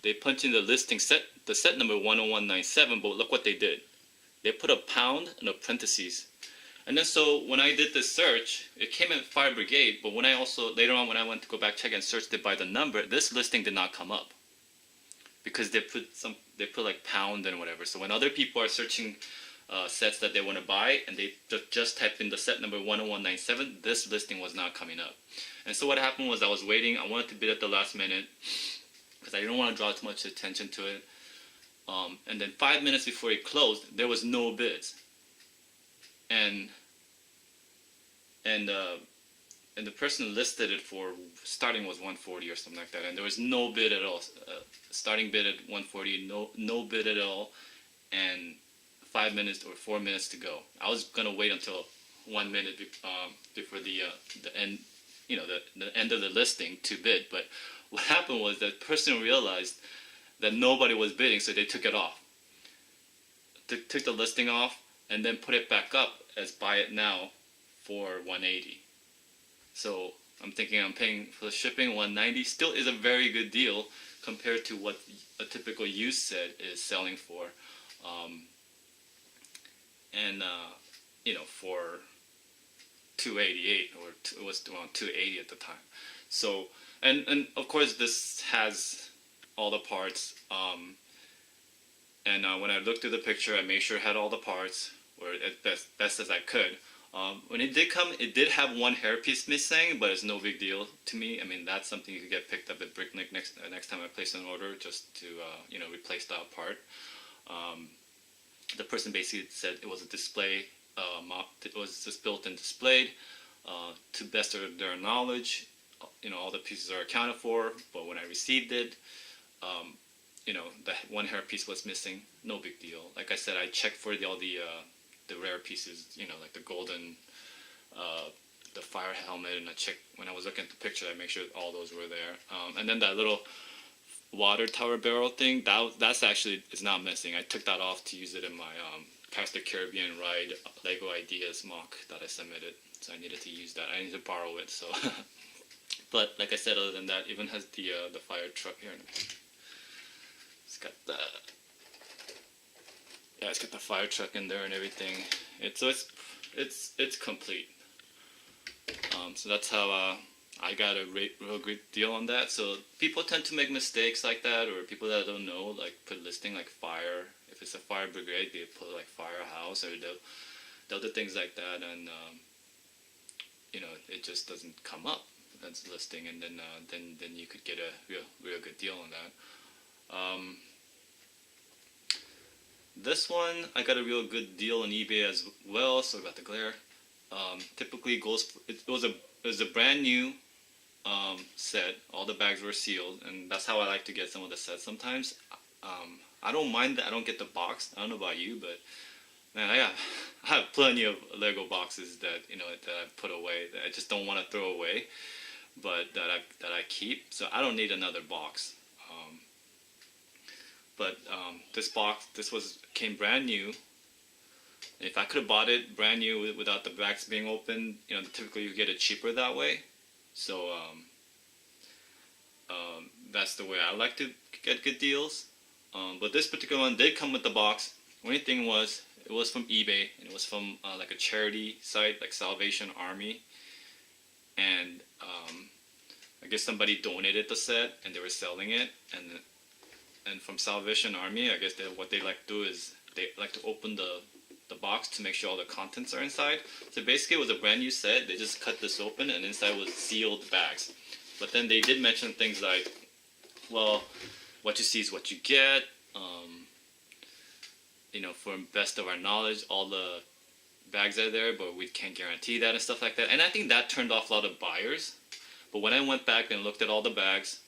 they punched in the listing the set number 10197, but look what they did. They put a pound in the parentheses. And then so when I did this search, it came in Fire Brigade, but when I also, later on when I went to go back check and searched it by the number, this listing did not come up. Because they put like pound and whatever. So when other people are searching sets that they want to buy and they just type in the set number 10197, this listing was not coming up. And so what happened was I was waiting. I wanted to bid at the last minute because I didn't want to draw too much attention to it. And then 5 minutes before it closed, there was no bids. And the person listed it for starting was 140 or something like that, and there was no bid at all. Starting bid at 140, no bid at all, and 5 minutes or 4 minutes to go. I was gonna wait until 1 minute before the end, the end of the listing to bid. But what happened was that person realized that nobody was bidding, so they took it off. Took the listing off and then put it back up as buy it now for 180. So I'm thinking I'm paying for the shipping 190. Still is a very good deal compared to what a typical used set is selling for. For 288, or it was around 280 at the time. So and of course this has all the parts. When I looked through the picture, I made sure it had all the parts, or as best as I could. When it did come, it did have one hairpiece missing, but it's no big deal to me. I mean, that's something you could get picked up at Bricknick next time I place an order, just to replace that part. The person basically said it was a display it was just built and displayed to best of their knowledge. All the pieces are accounted for, but when I received it, the one hairpiece was missing. No big deal. Like I said, I checked for all the rare pieces, like the golden, the fire helmet, and I checked when I was looking at the picture. I make sure all those were there. And then that little water tower barrel thing, that's actually is not missing. I took that off to use it in my Pirates of the Caribbean ride Lego Ideas mock that I submitted. So I needed to use that. I need to borrow it. So, but like I said, other than that, even has the fire truck here. It's got the it's got the fire truck in there and everything. It's complete. So that's how I got a real great deal on that. So people tend to make mistakes like that, or people that don't know, like put listing like fire. If it's a fire brigade, they put like firehouse, or they'll do things like that, and it just doesn't come up as listing, and then you could get a real good deal on that. This one I got a real good deal on eBay as well. So about the glare. Typically it was a brand new set. All the bags were sealed, and that's how I like to get some of the sets sometimes. I don't mind that I don't get the box. I don't know about you, but man, I have plenty of Lego boxes that that I put away that I just don't want to throw away, but that I keep. So I don't need another box. But this box, came brand new. If I could have bought it brand new without the bags being open, typically you get it cheaper that way. So that's the way I like to get good deals. But this particular one did come with the box. Only thing was, it was from eBay, and it was from like a charity site, like Salvation Army. And I guess somebody donated the set, and they were selling it. And from Salvation Army, I guess what they like to do is they like to open the box to make sure all the contents are inside. So basically it was a brand new set. They just cut this open, and inside was sealed bags. But then they did mention things like, well, what you see is what you get. For best of our knowledge, all the bags are there, but we can't guarantee that and stuff like that. And I think that turned off a lot of buyers. But when I went back and looked at all the bags,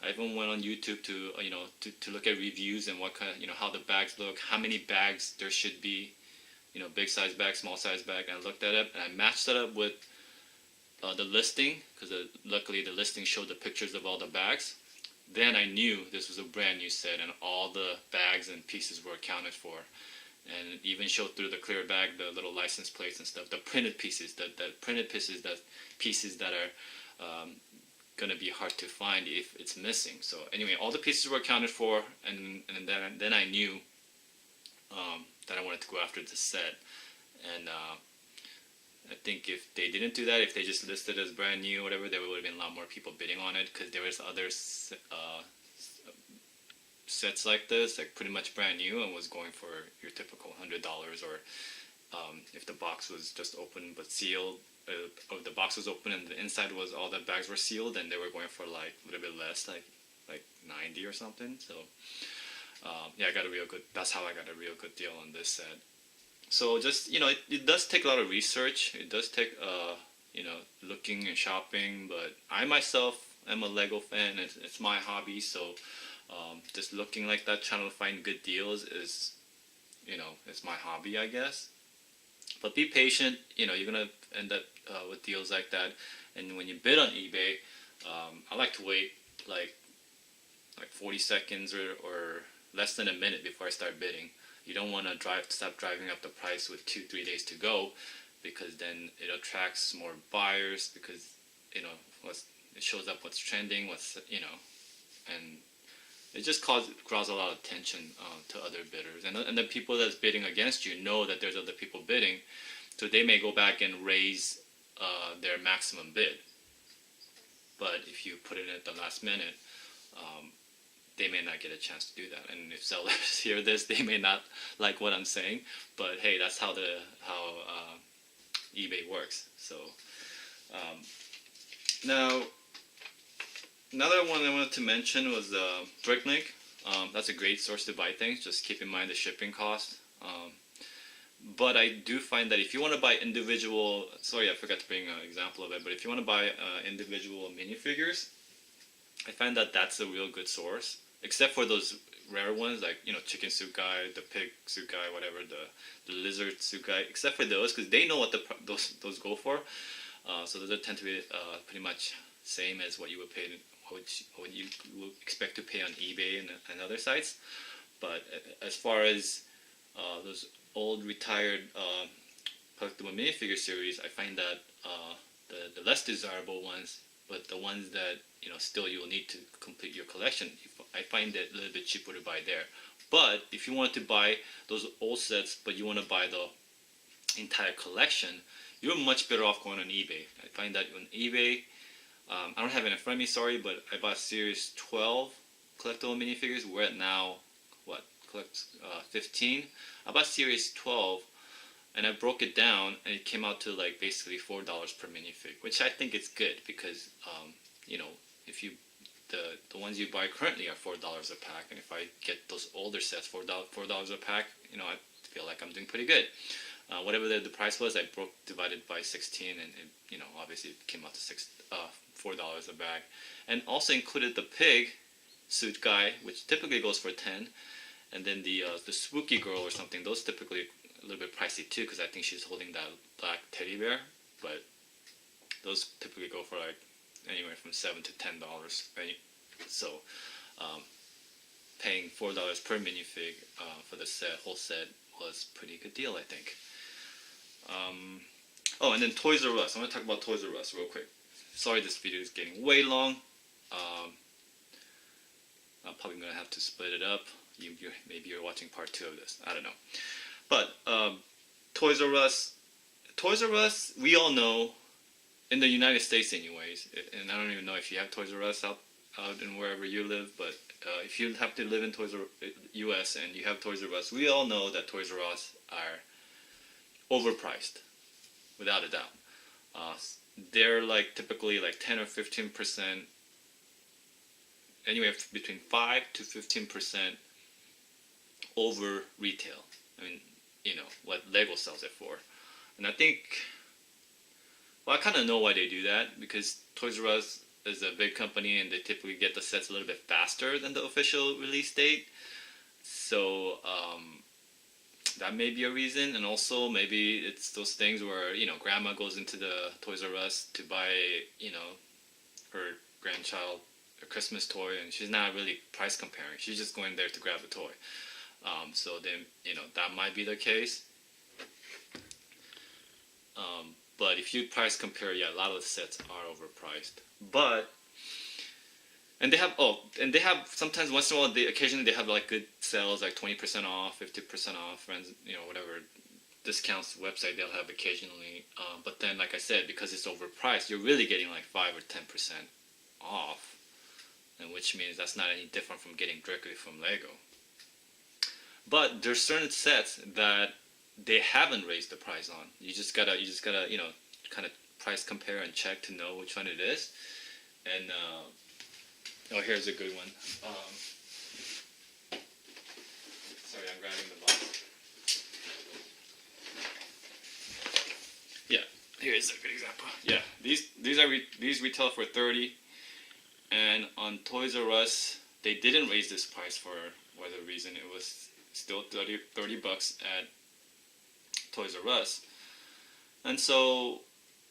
I even went on YouTube to to look at reviews and what kind of how the bags look, how many bags there should be, big size bag, small size bag. And I looked at it and I matched it up with the listing, because luckily the listing showed the pictures of all the bags. Then I knew this was a brand new set, and all the bags and pieces were accounted for, and it even showed through the clear bag the little license plates and stuff, the printed pieces, that pieces that are gonna be hard to find if it's missing. So anyway, all the pieces were accounted for, and then I knew that I wanted to go after the set. And I think if they didn't do that, if they just listed as brand new or whatever, there would have been a lot more people bidding on it, because there was other sets like this, like pretty much brand new, and was going for your typical $100. Or if the box was just open but sealed, or the box was open and the inside was, all the bags were sealed, and they were going for like a little bit less, like 90 or something. So yeah, I got a real good. That's how I got a real good deal on this set. So just, it does take a lot of research. It does take looking and shopping. But I myself am a Lego fan. It's my hobby. So just looking like that, trying to find good deals is, it's my hobby, I guess. But be patient. You're gonna end up with deals like that. And when you bid on eBay, I like to wait like 40 seconds or less than a minute before I start bidding. You don't want to stop driving up the price with 2-3 days to go, because then it attracts more buyers, because it shows up what's trending, and it just draws a lot of attention to other bidders, and the people that's bidding against you know that there's other people bidding, so they may go back and raise their maximum bid. But if you put it at the last minute, they may not get a chance to do that. And if sellers hear this, they may not like what I'm saying. But hey, that's how eBay works. So now, another one I wanted to mention was BrickLink. That's a great source to buy things. Just keep in mind the shipping cost. But I do find that if you want to buy individual, sorry, I forgot to bring an example of it, but if you want to buy individual minifigures, I find that that's a real good source, except for those rare ones like, chicken suit guy, the pig suit guy, whatever, the lizard suit guy, except for those, because they know what those go for. So those tend to be pretty much same as what you would pay, what you would expect to pay on eBay and other sites. But as far as those old retired collectible minifigure series, I find that the less desirable ones, but the ones that still you will need to complete your collection, I find it a little bit cheaper to buy there. But if you want to buy those old sets, but you want to buy the entire collection, you're much better off going on eBay. I find that on eBay, I don't have it in front of me, sorry, but I bought Series 12 collectible minifigures. We're at now, 15. I bought Series 12, and I broke it down, and it came out to like basically $4 per minifig, which I think is good, because if you the ones you buy currently are $4 a pack, and if I get those older sets $4 a pack, I feel like I'm doing pretty good. Whatever the price was, I divided by 16, and it, obviously it came out to $4 a bag, and also included the pig suit guy, which typically goes for 10, and then the spooky girl or something. Those typically a little bit pricey too, because I think she's holding that black teddy bear, but those typically go for like anywhere from $7 to $10. So paying $4 per minifig for the whole set was a pretty good deal, I think. Oh, and then Toys R Us. I want to talk about Toys R Us real quick. Sorry, this video is getting way long. I'm probably gonna have to split it up. Maybe you're watching part 2 of this. I don't know. But Toys R Us. Toys R Us, we all know, in the United States anyways, and I don't even know if you have Toys R Us out in wherever you live, but if you have to live in US and you have Toys R Us, we all know that Toys R Us are overpriced, without a doubt. They're like typically like 10 or 15%, anywhere between 5 to 15% over retail. I mean, what Lego sells it for. And I think, I kind of know why they do that, because Toys R Us is a big company and they typically get the sets a little bit faster than the official release date. So that may be a reason. And also maybe it's those things where, grandma goes into the Toys R Us to buy, her grandchild a Christmas toy, and she's not really price comparing. She's just going there to grab a toy. So then, that might be the case. But if you price compare, yeah, a lot of the sets are overpriced. But And they have sometimes once in a while they occasionally they have like good sales like 20% off, 50% off, friends, whatever discounts website they'll have occasionally. But then like I said, because it's overpriced, you're really getting like 5 or 10% off, and which means that's not any different from getting directly from Lego. But there's certain sets that they haven't raised the price on. You just gotta kind of price compare and check to know which one it is. And oh, here's a good one. Sorry, I'm grabbing the box. Yeah, here's a good example. Yeah, these retail for 30, and on Toys R Us they didn't raise this price for whatever reason. It was still 30 bucks at Toys R Us, and so.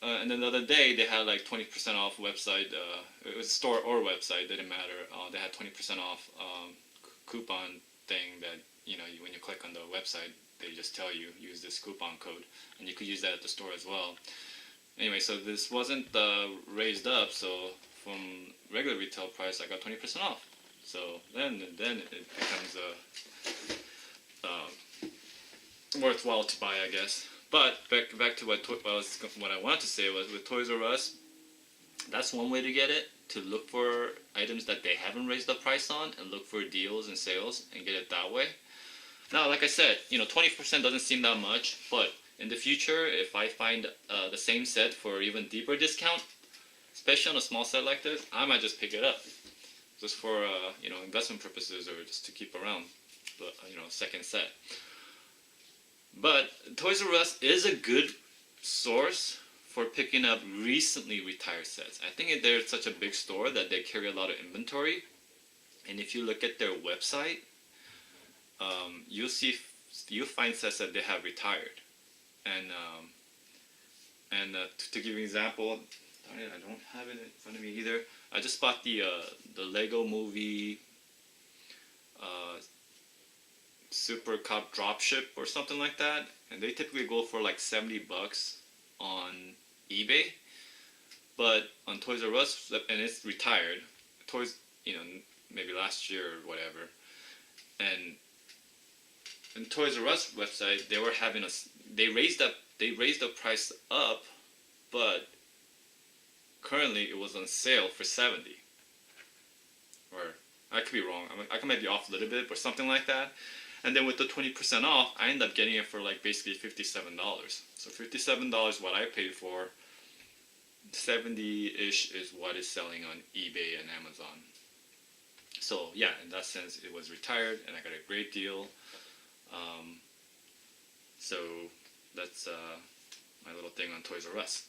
And then the other day they had like 20% off website. It was store or website, didn't matter. They had 20% off coupon thing that when you click on the website, they just tell you use this coupon code, and you could use that at the store as well. Anyway, so this wasn't raised up, so from regular retail price, I got 20% off. So then it becomes worthwhile to buy, I guess. But back to what I wanted to say was with Toys R Us, that's one way to get it, to look for items that they haven't raised the price on and look for deals and sales and get it that way. Now, like I said, 20% doesn't seem that much, but in the future, if I find the same set for even deeper discount, especially on a small set like this, I might just pick it up, just for investment purposes or just to keep around, but second set. But Toys R Us is a good source for picking up recently retired sets. I think they're such a big store that they carry a lot of inventory. And if you look at their website, you'll find sets that they have retired. And to give you an example, I don't have it in front of me either. I just bought the Lego Movie Super Cup Dropship or something like that, and they typically go for like 70 bucks on eBay, but on Toys R Us, and it's retired, maybe last year or whatever, and Toys R Us website they were having they raised the price up, but currently it was on sale for 70, or I could be wrong, I might be off a little bit, but something like that. And then with the 20% off, I ended up getting it for like basically $57. So $57 what I paid for, 70-ish is what is selling on eBay and Amazon. So yeah, in that sense, it was retired and I got a great deal. So that's my little thing on Toys R Us.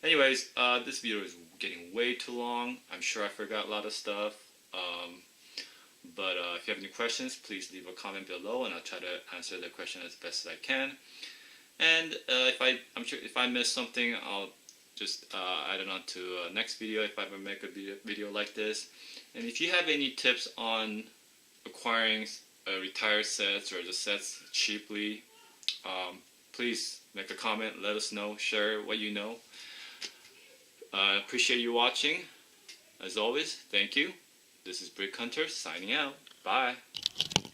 Anyways, this video is getting way too long. I'm sure I forgot a lot of stuff. But if you have any questions, please leave a comment below, and I'll try to answer the question as best as I can. And I'm sure if I miss something, I'll just add it on to next video if I ever make a video like this. And if you have any tips on acquiring retired sets or just sets cheaply, please make a comment, let us know, share what you know. Appreciate you watching. As always, thank you. This is Brick Hunter signing out. Bye.